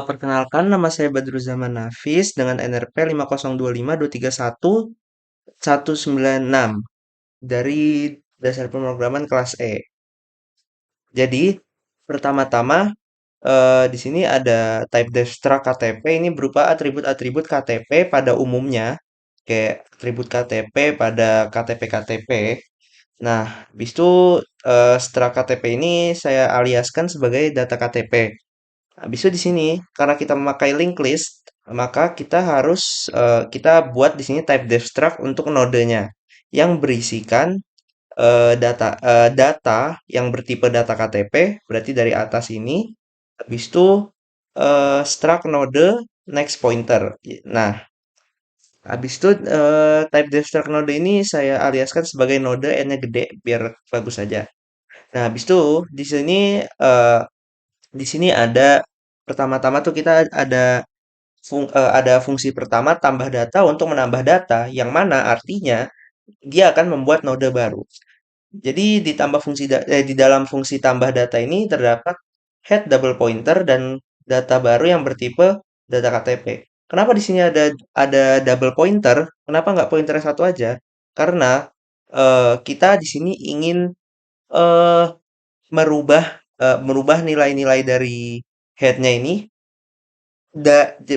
Perkenalkan nama saya Badruzzaman Nafis dengan NRP 50252319196 dari dasar pemrograman kelas E. Jadi, pertama-tama di sini ada type destruct KTP ini berupa atribut-atribut KTP pada umumnya, kayak atribut KTP pada KTP-KTP. Nah, habis itu struct KTP ini saya aliaskan sebagai data KTP. Habis itu di sini karena kita memakai linked list, maka kita harus kita buat di sini type def struct untuk nodenya yang berisikan data yang bertipe data KTP, berarti dari atas ini. Habis itu struct node next pointer. Nah, habis itu type def struct node ini saya aliaskan sebagai node n-nya gede biar bagus saja. Nah, habis itu di sini ada pertama-tama tuh kita ada fungsi pertama tambah data untuk menambah data yang mana artinya dia akan membuat node baru. Jadi di dalam fungsi tambah data ini terdapat head double pointer dan data baru yang bertipe data KTP. Kenapa di sini ada double pointer? Kenapa nggak pointer satu aja? Karena kita di sini ingin eh, merubah nilai-nilai dari headnya ini.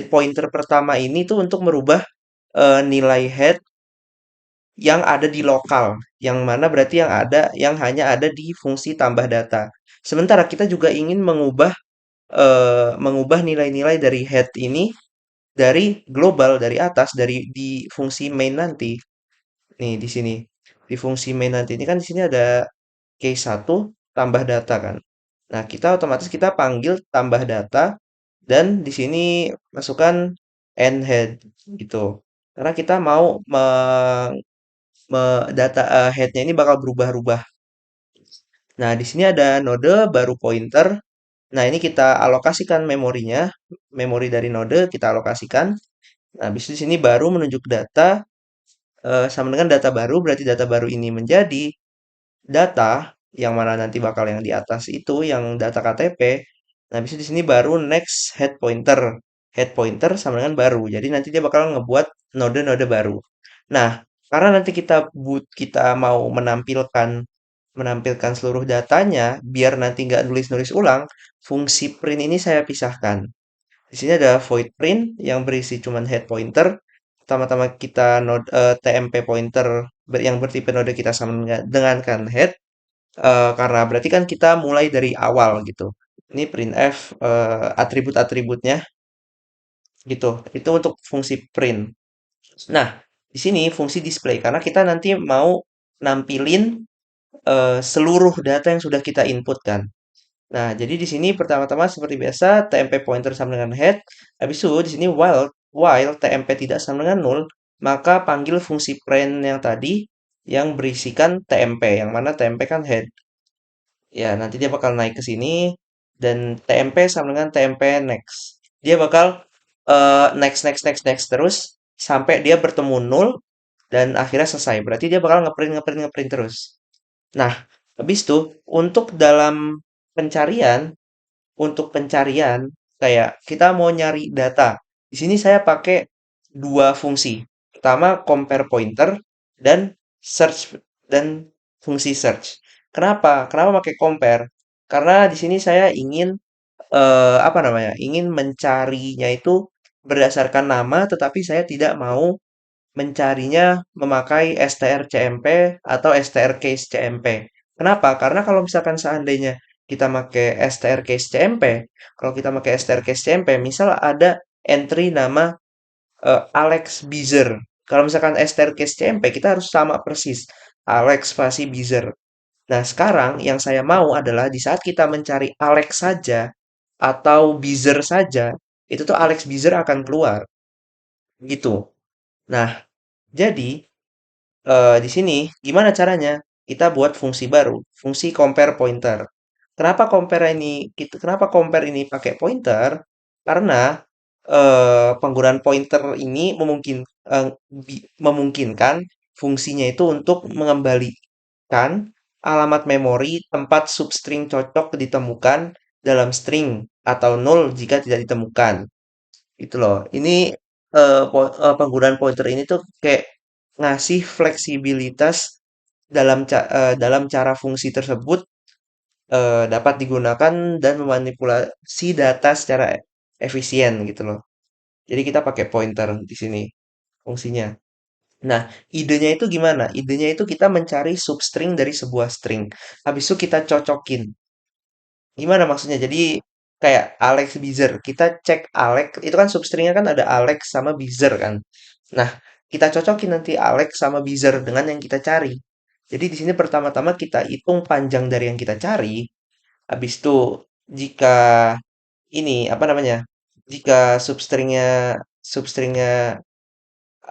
Pointer pertama ini tuh untuk merubah nilai head yang ada di lokal, yang mana berarti yang hanya ada di fungsi tambah data. Sementara kita juga ingin mengubah nilai-nilai dari head ini dari global, dari atas, di fungsi main nanti. Nih di sini di fungsi main nanti ini kan di sini ada case satu tambah data kan. Nah, kita otomatis kita panggil tambah data dan di sini masukkan end head gitu. Karena kita mau data headnya ini bakal berubah-ubah. Nah, di sini ada node baru pointer. Nah, ini kita alokasikan memorinya, memori dari node kita alokasikan. Nah, habis itu di sini baru menunjuk data sama dengan data baru, berarti data baru ini menjadi data yang mana nanti bakal yang di atas itu yang data KTP. Nah, habis itu di sini baru next head pointer. Head pointer sama dengan baru. Jadi nanti dia bakal ngebuat node-node baru. Nah, karena nanti kita mau menampilkan seluruh datanya biar nanti nggak nulis-nulis ulang, fungsi print ini saya pisahkan. Di sini ada void print yang berisi cuman head pointer. Pertama-tama kita TMP pointer yang bertipe node kita sama dengan kan head. Karena berarti kan kita mulai dari awal gitu. Ini printf atribut-atributnya gitu. Itu untuk fungsi print. Nah, di sini fungsi display karena kita nanti mau nampilin seluruh data yang sudah kita input kan. Nah, jadi di sini pertama-tama seperti biasa TMP pointer sama dengan head. Habis itu di sini while TMP tidak sama dengan null, maka panggil fungsi print yang tadi yang berisikan TMP, yang mana TMP kan head. Ya, nanti dia bakal naik ke sini dan TMP sama dengan TMP next. Dia bakal next next next next terus sampai dia bertemu null dan akhirnya selesai. Berarti dia bakal ngeprint ngeprint ngeprint terus. Nah, habis itu pencarian pencarian kayak kita mau nyari data. Di sini saya pakai dua fungsi. Pertama compare pointer dan search dan fungsi search. Kenapa? Kenapa pakai compare? Karena di sini saya ingin apa namanya? Ingin mencarinya itu berdasarkan nama tetapi saya tidak mau mencarinya memakai strcmp atau strcasecmp. Kenapa? Karena kalau misalkan seandainya kita pakai strcasecmp, kalau kita pakai strcasecmp, misal ada entry nama Alex Bizer. Kalau misalkan strcasecmp, kita harus sama persis Alex spasi Bizer. Nah, sekarang yang saya mau adalah di saat kita mencari Alex saja atau Bizer saja, itu tuh Alex Bizer akan keluar gitu. Nah, jadi di sini gimana caranya? Kita buat fungsi baru, fungsi compare pointer. Kenapa compare ini pakai pointer? Karena penggunaan pointer ini memungkinkan fungsinya itu untuk mengembalikan alamat memori tempat substring cocok ditemukan dalam string. atau nol jika tidak ditemukan. Itu loh. Ini penggunaan pointer ini tuh kayak ngasih fleksibilitas dalam cara fungsi tersebut dapat digunakan dan memanipulasi data secara efisien gitu loh. Jadi kita pakai pointer di sini fungsinya. Nah, idenya itu gimana? Idenya itu kita mencari substring dari sebuah string. Habis itu kita cocokin. Gimana maksudnya? Jadi kayak Alex Bizer. Kita cek Alex, itu kan substringnya kan ada Alex sama Bizer kan. Nah, kita cocokin nanti Alex sama Bizer dengan yang kita cari. Jadi di sini pertama-tama kita hitung panjang dari yang kita cari. Habis itu jika ini apa namanya? Jika substringnya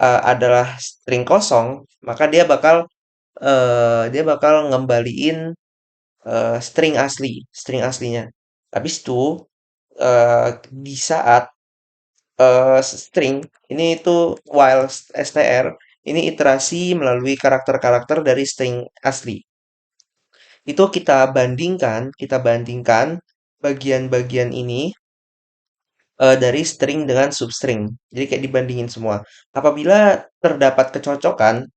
adalah string kosong, maka dia bakal ngembaliin string aslinya. Habis itu di saat string ini itu while str ini iterasi melalui karakter-karakter dari string asli. Itu kita bandingkan bagian-bagian ini dari string dengan substring. Jadi kayak dibandingin semua. Apabila terdapat kecocokan,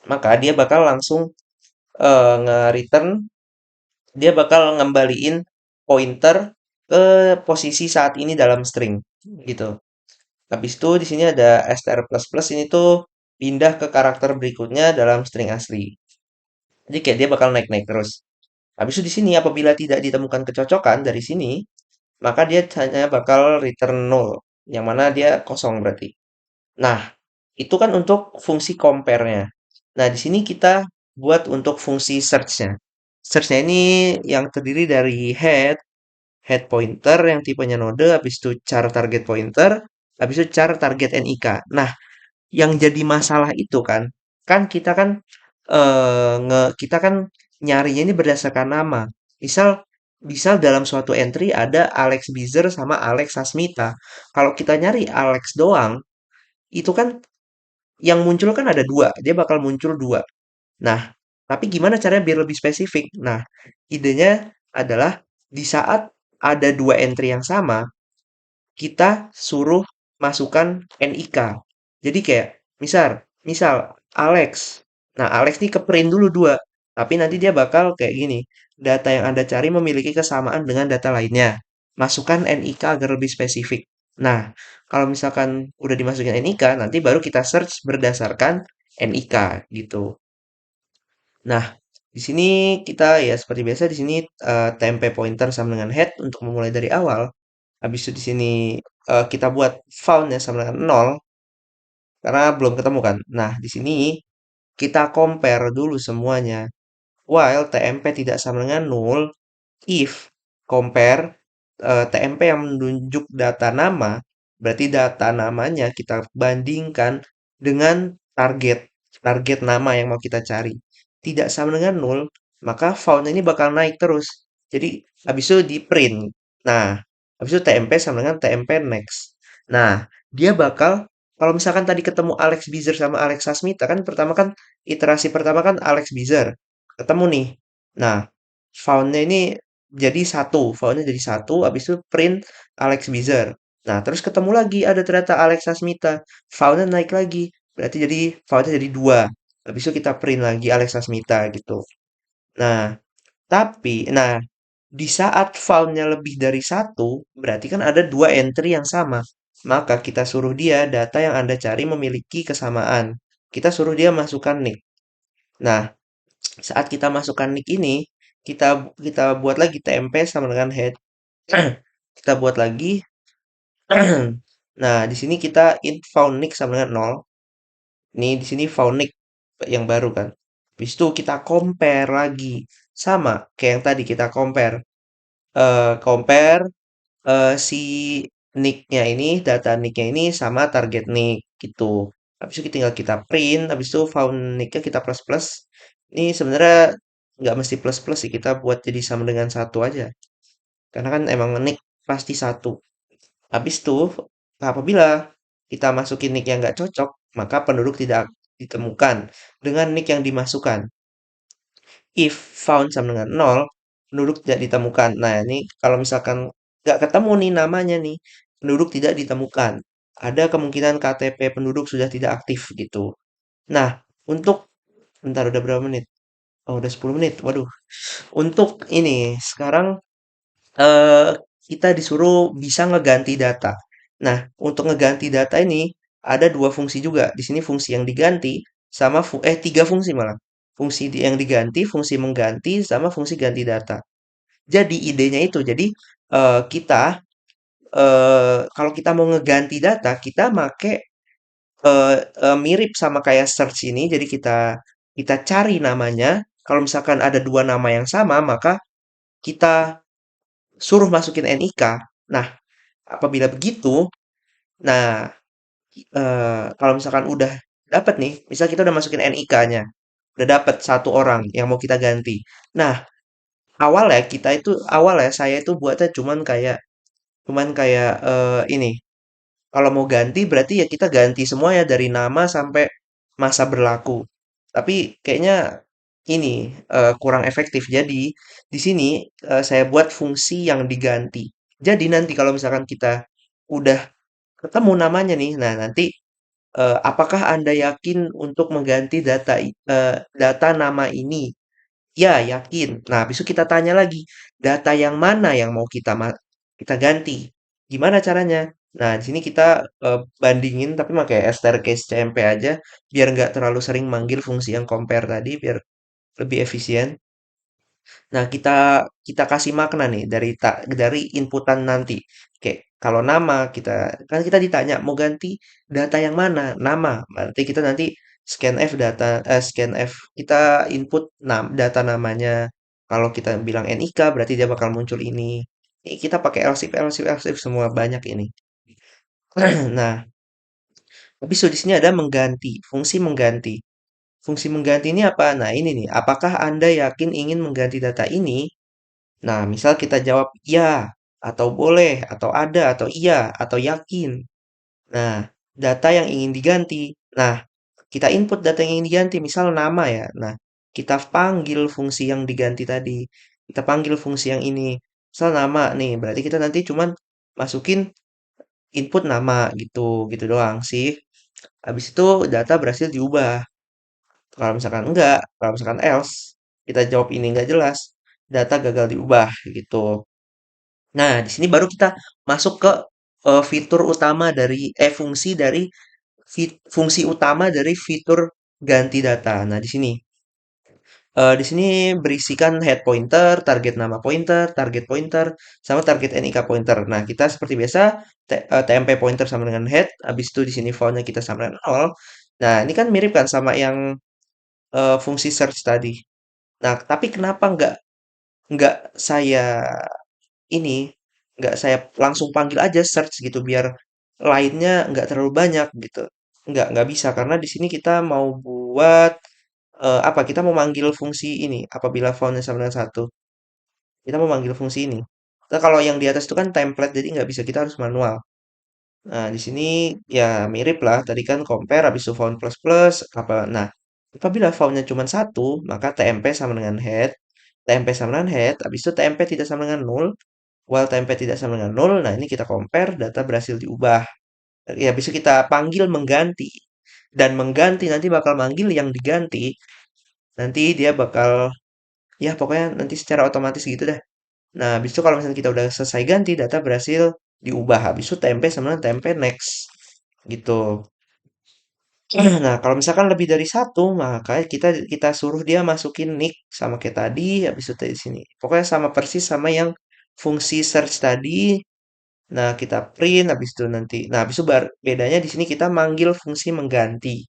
maka dia bakal langsung nge-return, dia bakal ngembaliin pointer ke posisi saat ini dalam string gitu. Habis itu di sini ada str++ ini tuh pindah ke karakter berikutnya dalam string asli. Jadi kayak dia bakal naik-naik terus. Habis itu di sini apabila tidak ditemukan kecocokan dari sini, maka dia hanya bakal return 0, yang mana dia kosong berarti. Nah, itu kan untuk fungsi compare-nya. Nah, di sini kita buat untuk fungsi search-nya. Search-nya ini yang terdiri dari head pointer yang tipenya node, habis itu char target pointer, habis itu char target NIK. Nah, yang jadi masalah itu kan kita kan nyarinya ini berdasarkan nama. Misal misal dalam suatu entry ada Alex Bizer sama Alex Sasmita. Kalau kita nyari Alex doang, itu kan yang muncul kan ada dua, dia bakal muncul dua. Nah, tapi gimana caranya biar lebih spesifik? Nah, idenya adalah di saat ada dua entry yang sama, kita suruh masukkan NIK. Jadi kayak misal, misal Alex. Nah, Alex nih ke print dulu dua, tapi nanti dia bakal kayak gini. Data yang Anda cari memiliki kesamaan dengan data lainnya. Masukkan NIK agar lebih spesifik. Nah, kalau misalkan udah dimasukin NIK, nanti baru kita search berdasarkan NIK gitu. Nah, di sini kita ya seperti biasa di sini tempe pointer sama dengan head untuk memulai dari awal. Habis itu di sini kita buat found-nya sama dengan 0 karena belum ketemu kan. Nah, di sini kita compare dulu semuanya. While TMP tidak sama dengan null, if compare TMP yang menunjuk data nama, berarti data namanya kita bandingkan dengan target target nama yang mau kita cari. Tidak sama dengan null, maka found ini bakal naik terus. Jadi habis itu di print. Nah, habis itu TMP sama dengan TMP next. Nah, dia bakal kalau misalkan tadi ketemu Alex Bizer sama Alex Sasmita kan iterasi pertama kan Alex Bizer ketemu nih. Nah, found-nya ini found-nya jadi satu, habis itu print Alex Bizer. Nah, terus ketemu lagi ada ternyata Alex Sasmita, found-nya naik lagi, berarti jadi found-nya jadi dua. Habis itu kita print lagi Alex Sasmita gitu. Nah, nah di saat found-nya lebih dari satu, berarti kan ada dua entry yang sama. Maka kita suruh dia data yang Anda cari memiliki kesamaan. Kita suruh dia masukkan nick. Nah, saat kita masukkan nick ini, kita kita buat lagi TMP sama dengan head. Kita buat lagi. Nah, di sini kita int found nick sama dengan 0. Ini di sini found nick yang baru kan. Habis itu kita compare lagi. Sama kayak yang tadi kita compare. Compare si nick-nya ini, data nick-nya ini sama target nick gitu. Habis itu tinggal kita print, habis itu found nick-nya kita plus plus. Ini sebenarnya nggak mesti plus plus sih, kita buat jadi sama dengan satu aja. Karena kan emang nick pasti satu. Habis itu, apabila kita masukin nick yang nggak cocok, maka penduduk tidak ditemukan dengan nick yang dimasukkan. If found sama dengan nol, penduduk tidak ditemukan. Nah, ini kalau misalkan nggak ketemu nih namanya nih, penduduk tidak ditemukan. Ada kemungkinan KTP penduduk sudah tidak aktif gitu. Nah, untuk bentar udah berapa menit? Oh, udah 10 menit. Waduh. Untuk ini sekarang eh, kita disuruh bisa ngeganti data. Nah, untuk ngeganti data ini ada dua fungsi juga. Di sini fungsi yang diganti sama tiga fungsi malah. Yang diganti, fungsi mengganti, sama fungsi ganti data. Jadi idenya itu, jadi kita kalau kita mau ngeganti data, kita make mirip sama kayak search ini. Jadi kita kita cari namanya. Kalau misalkan ada dua nama yang sama, maka kita suruh masukin NIK. Nah, apabila begitu, nah kalau misalkan udah dapat nih, misal kita udah masukin NIK-nya, udah dapat satu orang yang mau kita ganti. Nah, awalnya saya itu buatnya cuman kayak ini. Kalau mau ganti berarti ya kita ganti semua ya dari nama sampai masa berlaku. Tapi kayaknya ini kurang efektif. Jadi di sini saya buat fungsi yang diganti. Jadi nanti kalau misalkan kita udah ketemu namanya nih, nah nanti apakah Anda yakin untuk mengganti data nama ini? Ya, yakin. Nah, besok kita tanya lagi, data yang mana yang mau kita ganti? Gimana caranya? Nah, di sini kita bandingin tapi pakai staircase CMP aja biar nggak terlalu sering manggil fungsi yang compare tadi biar lebih efisien. Nah, kita kita kasih makna nih dari inputan nanti. Kayak kalau nama kita ditanya mau ganti data yang mana? Nama. Berarti kita nanti scan F kita input data namanya. Kalau kita bilang NIK berarti dia bakal muncul ini. Ini kita pakai else if semua banyak ini. Nah, habis itu di sini ada mengganti, fungsi mengganti. Fungsi mengganti ini apa? Nah, ini nih. Apakah Anda yakin ingin mengganti data ini? Nah, misal kita jawab ya, atau boleh, atau ada, atau iya, atau yakin. Nah, data yang ingin diganti. Nah, kita input data yang ingin diganti, misal nama ya. Nah, kita panggil fungsi yang diganti tadi. Kita panggil fungsi yang ini. Misal nama nih, berarti kita nanti cuman masukin input nama gitu, gitu doang sih. Habis itu data berhasil diubah. Kalau misalkan else, kita jawab ini nggak jelas, data gagal diubah gitu. Nah, di sini baru kita masuk ke fitur utama fungsi utama dari fitur ganti data. Nah, di sini berisikan head pointer, target nama pointer, target pointer, sama target NIK pointer. Nah, kita seperti biasa TMP pointer sama dengan head, habis itu di sini fontnya kita sama dengan 0. Nah, ini kan mirip kan sama yang fungsi search tadi. Nah, tapi kenapa nggak saya ini nggak saya langsung panggil aja search gitu biar lainnya nggak terlalu banyak gitu. Nggak bisa karena di sini kita mau buat apa? Kita mau manggil fungsi ini apabila fontnya sama dengan satu. Kita mau manggil fungsi ini. Nah, kalau yang di atas itu kan template jadi nggak bisa kita harus manual. Nah, di sini ya mirip lah. Tadi kan compare habis itu font plus plus apa. Nah, apabila fontnya cuma satu, maka TMP sama dengan head. TMP sama dengan head, habis itu TMP tidak sama dengan null. While TMP tidak sama dengan null, nah ini kita compare, data berhasil diubah. Ya, bisa kita panggil mengganti. Dan mengganti nanti bakal manggil yang diganti. Nanti dia bakal, ya pokoknya nanti secara otomatis gitu dah. Nah, habis itu kalau misalnya kita udah selesai ganti, data berhasil diubah. Habis itu TMP sama dengan TMP next. Gitu. Nah, kalau misalkan lebih dari satu, maka kita kita suruh dia masukin nick sama kayak tadi, habis itu di sini. Pokoknya sama persis sama yang fungsi search tadi. Nah, kita print habis itu nanti. Nah, habis itu bedanya di sini kita manggil fungsi mengganti.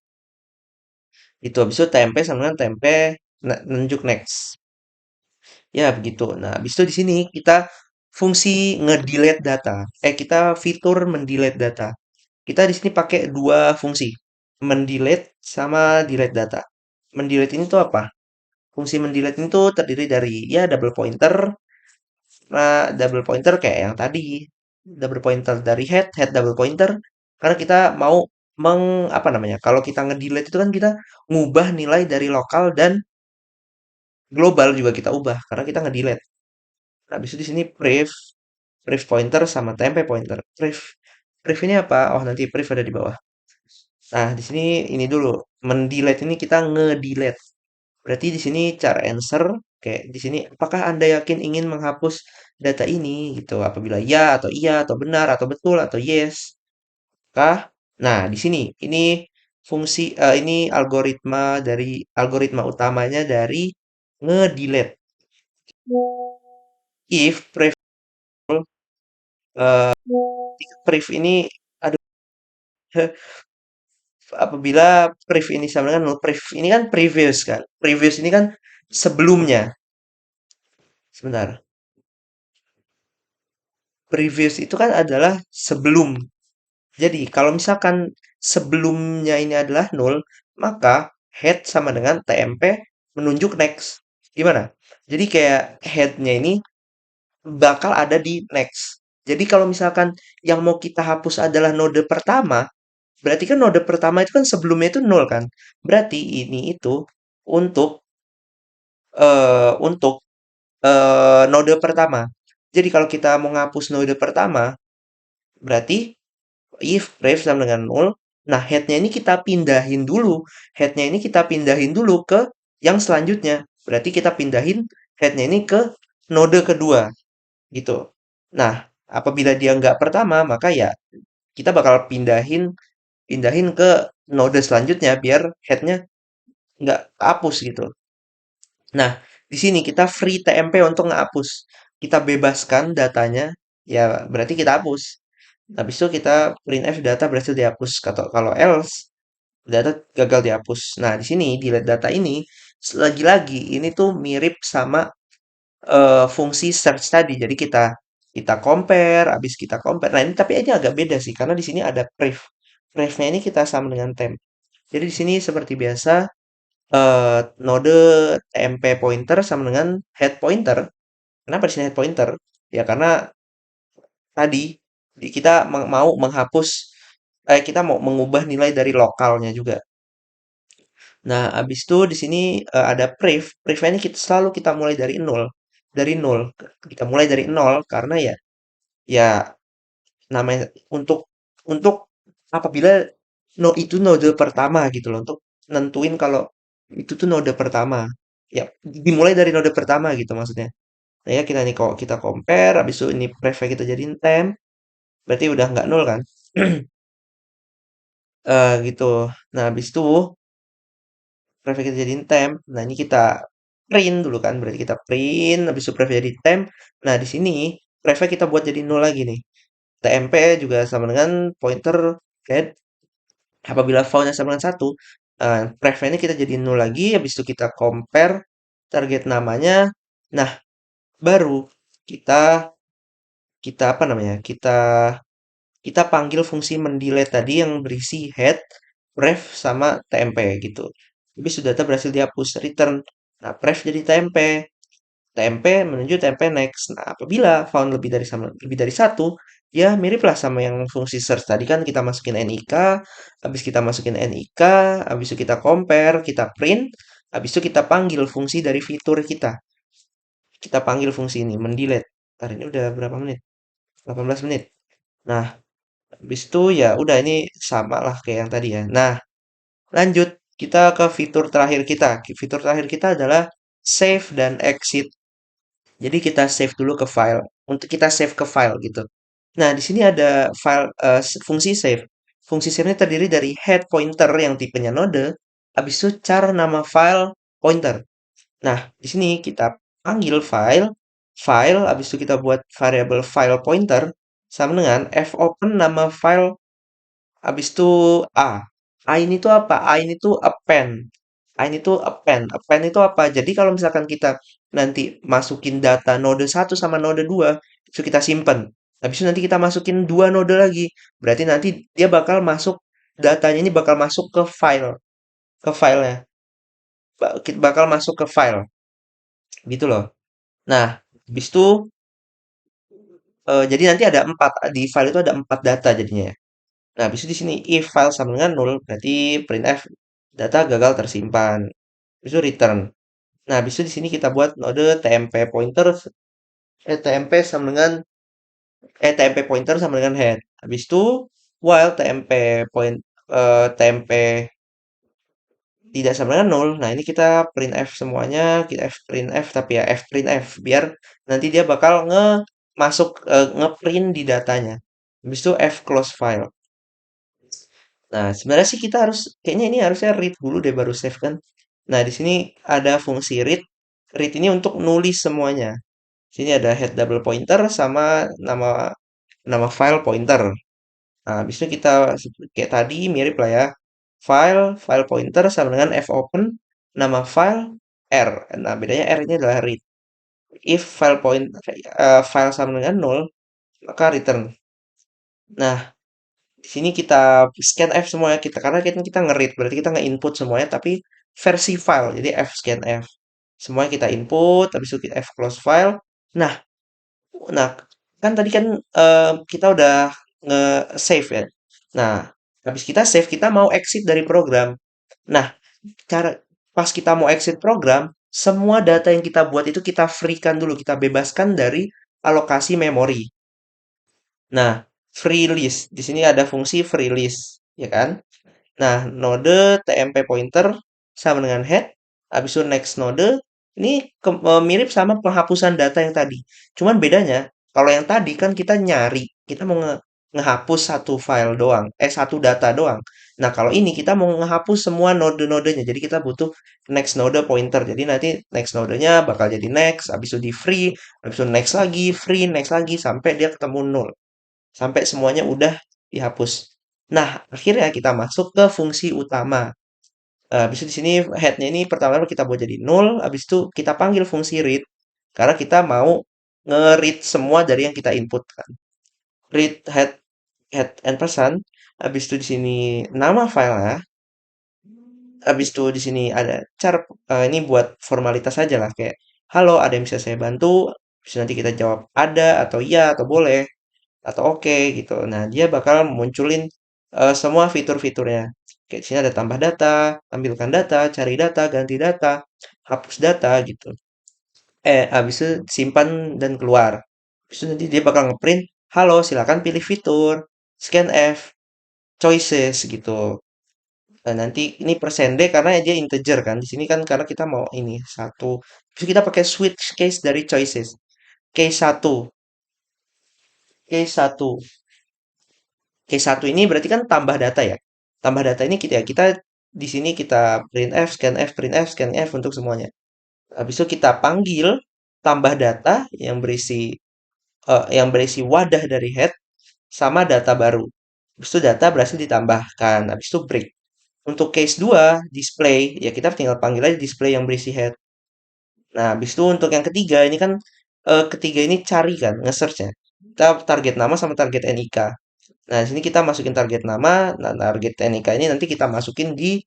Itu habis itu tempe sama dengan tempe nunjuk next. Ya, begitu. Nah, habis itu di sini kita fungsi ngedelete data. Kita fitur mendelete data. Kita di sini pakai dua fungsi. Mendelete sama delete data. Mendelete ini tuh apa? Fungsi mendelete ini tuh terdiri dari ya double pointer. Nah, double pointer kayak yang tadi. Double pointer dari head double pointer. Karena kita mau apa namanya? Kalau kita ngedelete itu kan kita ngubah nilai dari lokal dan global juga kita ubah karena kita ngedelete. Nah, habis itu di sini brief. Pref pointer sama TMP pointer. Pref ini apa? Oh, nanti pref ada di bawah. Nah, di sini ini dulu. Mendelete ini kita ngedelete. Berarti di sini cara answer kayak di sini apakah Anda yakin ingin menghapus data ini gitu. Apabila ya atau iya atau benar atau betul atau yes. Kah? Nah, di sini ini fungsi ini algoritma utamanya dari ngedelete. If pref eh, pref ini aduh apabila pref ini sama dengan null, pref ini kan previous kan. Previous ini kan sebelumnya. Sebentar. Previous itu kan adalah sebelum. Jadi kalau misalkan sebelumnya ini adalah null, maka head sama dengan TMP menunjuk next. Gimana? Jadi kayak headnya ini bakal ada di next. Jadi kalau misalkan yang mau kita hapus adalah node pertama, berarti kan node pertama itu kan sebelumnya itu nol kan. Berarti ini itu untuk untuk node pertama. Jadi kalau kita mau ngapus node pertama, berarti if ref sama dengan nol, nah headnya ini kita pindahin dulu. Headnya ini kita pindahin dulu ke yang selanjutnya. Berarti kita pindahin headnya ini ke node kedua gitu. Nah, apabila dia nggak pertama, maka ya kita bakal pindahin pindahin ke node selanjutnya biar headnya nggak hapus gitu. Nah, di sini kita free TMP untuk ngehapus. Kita bebaskan datanya, ya berarti kita hapus. Habis itu kita printf data berhasil dihapus. Kalau else, data gagal dihapus. Nah, di sini delete data ini, lagi-lagi ini tuh mirip sama fungsi search tadi. Jadi kita compare, habis kita compare. Nah, ini tapi ini agak beda sih, karena di sini ada pref. Prefnya ini kita sama dengan temp. Jadi di sini seperti biasa, node TMP pointer sama dengan head pointer. Kenapa di sini head pointer? Ya karena tadi kita mau menghapus, kita mau mengubah nilai dari lokalnya juga. Nah, habis itu di sini ada pref. Pref ini kita mulai dari nol, dari nol. Kita mulai dari nol karena ya namanya untuk apabila itu node pertama gitu loh untuk nentuin kalau itu tuh node pertama. Ya, dimulai dari node pertama gitu maksudnya. Nah, ya kita nih kok kita compare habis itu ini pref kita jadiin temp, berarti udah nggak nol kan? Gitu. Nah, habis itu pref kita jadiin temp. Nah, ini kita print dulu kan, berarti kita print habis itu pref jadi temp. Nah, di sini pref kita buat jadi nol lagi nih. TMP juga sama dengan pointer head. Apabila found-nya sama dengan satu, pref-nya kita jadi nol lagi, habis itu kita compare target namanya. Nah, baru kita kita apa namanya? Kita panggil fungsi mendelete tadi yang berisi head, ref sama TMP gitu. Habis sudah data berhasil dihapus return. Nah, pref jadi TMP. TMP menuju TMP next. Nah, apabila found lebih dari satu, ya miriplah sama yang fungsi search tadi kan kita masukin NIK, habis kita masukin NIK, habis itu kita compare, kita print, habis itu kita panggil fungsi dari fitur kita. Kita panggil fungsi ini mendelete. Ntar ini udah berapa menit? 18 menit. Nah, habis itu ya udah ini sama lah kayak yang tadi ya. Nah, lanjut kita ke fitur terakhir kita. Fitur terakhir kita adalah save dan exit. Jadi kita save dulu ke file. Untuk kita save ke file gitu. Nah, di sini ada fungsi save. Fungsi save ini terdiri dari head pointer yang tipenya node, habis itu char nama file pointer. Nah, di sini kita panggil file, habis itu kita buat variabel file pointer sama dengan fopen nama file. Habis itu A. A ini tuh apa? A ini tuh append. A ini tuh append. Append itu apa? Jadi kalau misalkan kita nanti masukin data node satu sama node 2 itu kita simpen. Habis itu nanti kita masukin dua node lagi. Berarti nanti dia bakal masuk, datanya ini bakal masuk ke filenya. Bakal masuk ke file. Gitu loh. Nah, habis itu jadi nanti ada empat, di file itu ada empat data jadinya ya. Nah, habis itu di sini if file sama dengan nol, berarti printf data gagal tersimpan. Habis itu return. Nah, habis itu di sini kita buat node tmp pointer, tmp sama dengan TMP pointer sama dengan head. Habis itu while TMP tidak sama dengan nol. Nah, ini kita print F semuanya, kita F print F tapi ya F print F biar nanti dia bakal nge-print di datanya. Habis itu F close file. Nah, sebenarnya sih kita harus kayaknya ini harusnya read dulu deh baru save kan. Nah, di sini ada fungsi read. Read ini untuk nulis semuanya. Sini ada head double pointer sama nama nama file pointer. Nah, habis itu kita kayak tadi mirip lah ya. File pointer sama dengan fopen, nama file R. Nah, bedanya R ini adalah read. If file sama dengan nol, maka return. Nah, di sini kita scan F semuanya kita karena kita nge-read berarti kita nge-input semuanya tapi versi file. Jadi F scan F. Semuanya kita input, habis itu kita F close file. Nah, Nah, kan tadi kan kita udah nge-save ya. Nah, habis kita save, kita mau exit dari program. Nah, cara pas kita mau exit program, semua data yang kita buat itu kita free-kan dulu, kita bebaskan dari alokasi memori. Nah, free list. Di sini ada fungsi free list, ya kan? Nah, node TMP pointer sama dengan head. Habis itu next node. Ini mirip sama penghapusan data yang tadi. Cuman bedanya, kalau yang tadi kan kita nyari, kita mau ngehapus satu file doang, satu data doang. Nah, kalau ini kita mau ngehapus semua node-nodenya. Jadi kita butuh next node pointer. Jadi nanti next nodenya bakal jadi next, habis itu di free, habis itu next lagi, free, next lagi, sampai dia ketemu nol. Sampai semuanya udah dihapus. Nah, akhirnya kita masuk ke fungsi utama. Habis itu di sini head-nya ini pertama kita buat jadi nol, habis itu kita panggil fungsi read karena kita mau nge-read semua dari yang kita input kan. Read head and person. Habis itu di sini nama filenya. Habis itu di sini ada cara ini buat formalitas aja lah kayak halo, ada yang bisa saya bantu? Terus nanti kita jawab ada atau iya atau boleh atau oke gitu. Nah, dia bakal munculin semua fitur-fiturnya. Kayak di sini ada tambah data, tampilkan data, cari data, ganti data, hapus data gitu. Habis itu simpan dan keluar. Habis itu nanti dia bakal ngeprint, halo, silakan pilih fitur, scan F, choices gitu. Nah, nanti ini persen D karena dia integer kan. Di sini kan karena kita mau ini satu. Terus kita pakai switch case dari choices. Case satu, case satu. Case 1 ini berarti kan tambah data ya. Tambah data ini kita di sini kita print F, scan F, print F, scan F untuk semuanya. Habis itu kita panggil tambah data yang berisi wadah dari head sama data baru. Habis itu data berhasil ditambahkan. Habis itu break. Untuk case 2 display, ya kita tinggal panggil aja display yang berisi head. Nah, habis itu untuk yang ketiga, ini kan ketiga ini cari kan, nge-search ya. Kita target nama sama target NIK. Nah, di sini kita masukin target nama, nah target NIK ini nanti kita masukin di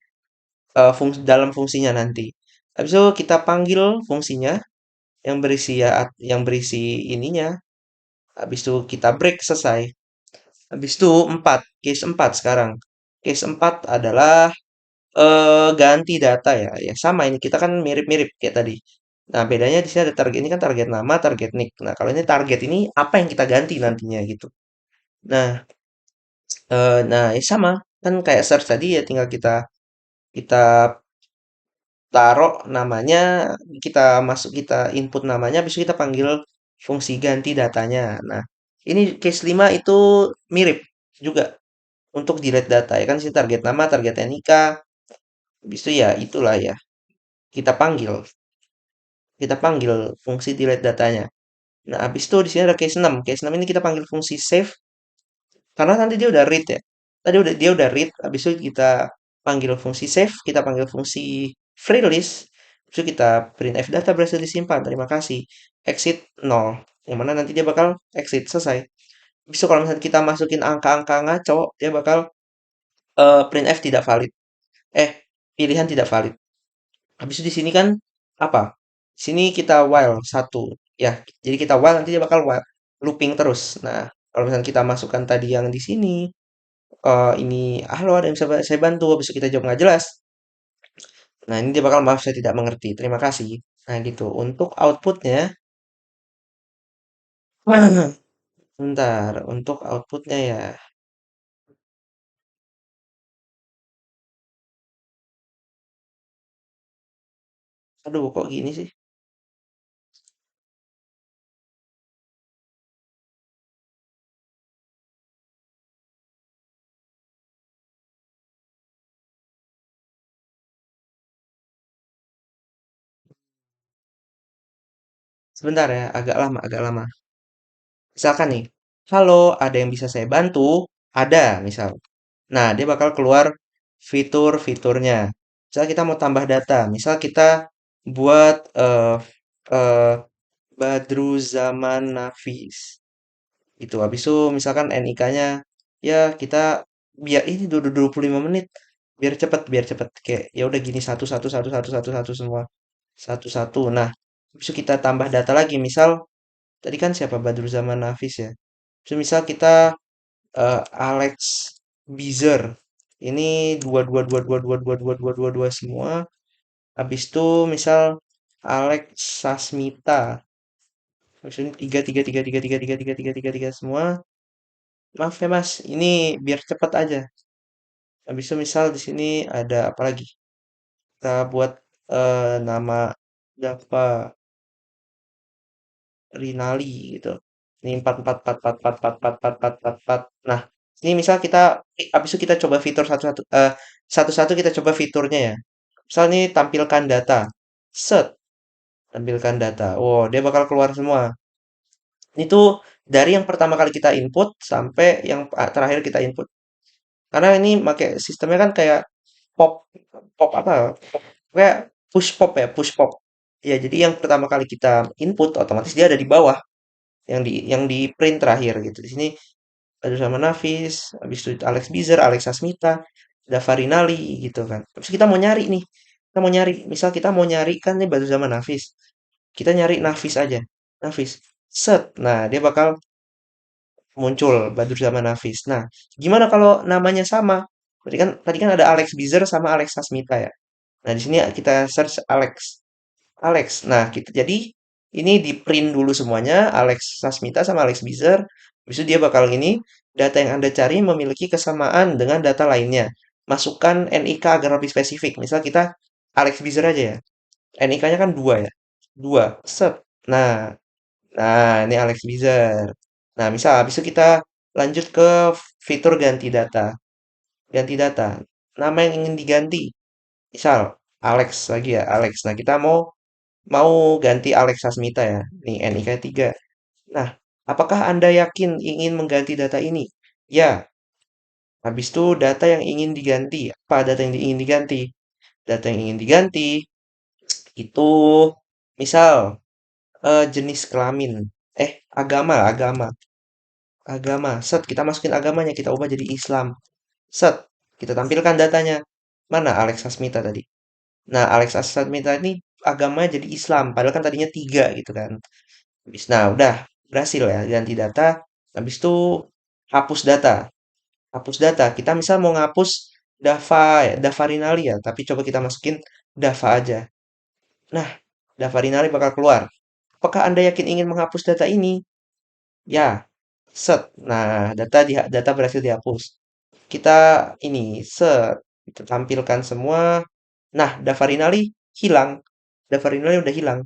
dalam fungsinya nanti. Habis itu kita panggil fungsinya yang berisi ininya. Habis itu kita break selesai. Habis itu 4, case 4 sekarang. Case 4 adalah ganti data ya. Ya sama ini kita kan mirip-mirip kayak tadi. Nah, bedanya di sini ada target ini kan target nama, target nick. Nah, kalau ini target ini apa yang kita ganti nantinya gitu. Nah, ya sama kan kayak search tadi ya tinggal kita kita taruh namanya, kita input namanya, habis itu kita panggil fungsi ganti datanya. Nah, ini case 5 itu mirip juga untuk delete data ya kan si target nama, target NIK, habis itu ya itulah ya. Kita panggil, kita panggil fungsi delete datanya. Nah, habis itu di sini ada case 6. Case 6 ini kita panggil fungsi save karena nanti dia udah read ya. Tadi dia udah read, habis itu kita panggil fungsi save, kita panggil fungsi free list, habis itu kita print f data berhasil disimpan, terima kasih. Exit 0, yang mana nanti dia bakal exit, selesai. Habis itu kalau misalnya kita masukin angka-angka ngaco, dia bakal print f tidak valid. Eh, pilihan tidak valid. Habis itu di sini kan apa? Sini kita while satu, ya. Jadi kita while nanti dia bakal while, looping terus. Nah, kalau misalnya kita masukkan tadi yang di sini, ini halo ada yang bisa saya bantu habis itu kita jawab nggak jelas, nah ini dia bakal maaf saya tidak mengerti terima kasih. Nah gitu untuk outputnya Bentar, untuk outputnya ya. Aduh, kok gini sih? Sebentar ya, agak lama, agak lama. Misalkan nih, halo, ada yang bisa saya bantu? Ada, misal. Nah, dia bakal keluar fitur-fiturnya. Misal kita mau tambah data, misal kita buat eh, Badru Zaman Nafis. Itu habis itu misalkan NIK-nya ya kita biar ini 25 menit. Biar cepet kayak ya udah gini satu satu satu satu satu satu semua. Satu satu. Nah, habis itu kita tambah data lagi. Misal tadi kan siapa Badru Zaman Nafis ya. Terus misal kita Alex Bizer. Ini dua dua dua dua dua dua dua dua dua dua semua. Habis itu misal Alex Sasmita. Habis ini tiga tiga tiga tiga tiga tiga tiga tiga tiga tiga semua. Maaf ya Mas, ini biar cepat aja. Habis itu misal di sini ada apa lagi? Kita buat nama Java Rinali gitu. Ini empat empat empat empat empat empat empat empat empat empat empat. Nah, ini misal kita habis itu kita coba fitur satu-satu satu-satu kita coba fiturnya ya. Misal ini tampilkan data. Set, tampilkan data. Wow, dia bakal keluar semua. Itu dari yang pertama kali kita input sampai yang terakhir kita input. Karena ini pakai sistemnya kan kayak pop pop apa? Kayak push pop ya, push pop. Ya, jadi yang pertama kali kita input otomatis dia ada di bawah yang di print terakhir gitu. Di sini ada sama Nafis, habis itu Alex Bizer, Alex Asmita, Davarinali gitu kan. Terus kita mau nyari nih. Kita mau nyari, misal kita mau nyari kan nih baru sama Nafis. Kita nyari Nafis aja. Nafis. Set. Nah, dia bakal muncul Badur Zaman Nafis. Nah, gimana kalau namanya sama? Tadi kan ada Alex Bizer sama Alex Sasmita ya. Nah, di sini kita search Alex. Alex. Nah, kita jadi ini di print dulu semuanya Alex Sasmita sama Alex Bizer. Habis itu dia bakal ini data yang Anda cari memiliki kesamaan dengan data lainnya. Masukkan NIK agar lebih spesifik. Misal kita Alex Bizer aja ya. NIK-nya kan 2 ya. 2. Set. Nah, ini Alex Bizer. Nah, misal habis itu kita lanjut ke fitur ganti data. Ganti data. Nama yang ingin diganti. Misal Alex lagi ya, Alex. Nah, kita mau mau ganti Alex Sasmita ya. Nih NIK 3. Nah, apakah Anda yakin ingin mengganti data ini? Ya. Habis itu data yang ingin diganti. Apa data yang ingin diganti? Data yang ingin diganti itu misal jenis kelamin. Agama, agama. Agama. Set, kita masukin agamanya, kita ubah jadi Islam. Set, kita tampilkan datanya. Mana Alex Sasmita tadi? Nah, Alex Sasmita ini agamanya jadi Islam, padahal kan tadinya tiga gitu kan. Nah, udah berhasil ya ganti data. Habis itu hapus data. Hapus data. Kita misal mau ngapus Dava, ya, Dava Rinali ya, tapi coba kita masukin Dava aja. Nah, Dava Rinali bakal keluar. Apakah Anda yakin ingin menghapus data ini? Ya, set. Nah, data berhasil dihapus. Kita ini set, kita tampilkan semua. Nah, Davarinali hilang. Davarinali udah hilang.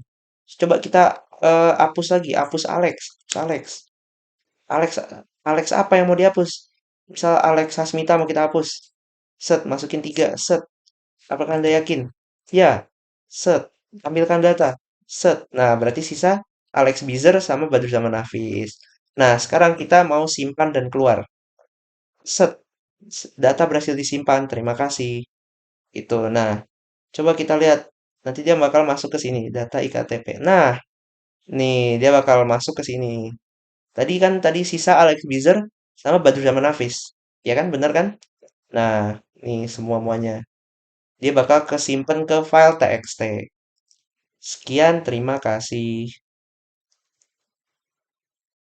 Coba kita hapus lagi, hapus Alex, Alex, Alex, Alex apa yang mau dihapus? Misal Alex Hasmita mau kita hapus. Set, masukin 3 set. Apakah Anda yakin? Ya, set. Tampilkan data. Set. Nah, berarti sisa Alex Bizer sama Badru Zaman Hafiz. Nah, sekarang kita mau simpan dan keluar. Set. Data berhasil disimpan. Terima kasih. Itu. Nah, coba kita lihat. Nanti dia bakal masuk ke sini. Data IKTP. Nah, nih dia bakal masuk ke sini. Tadi sisa Alex Bizer sama Badru Zaman Hafiz. Ya kan? Bener kan? Nah, nih semua-muanya. Dia bakal kesimpan ke file txt. Sekian, terima kasih.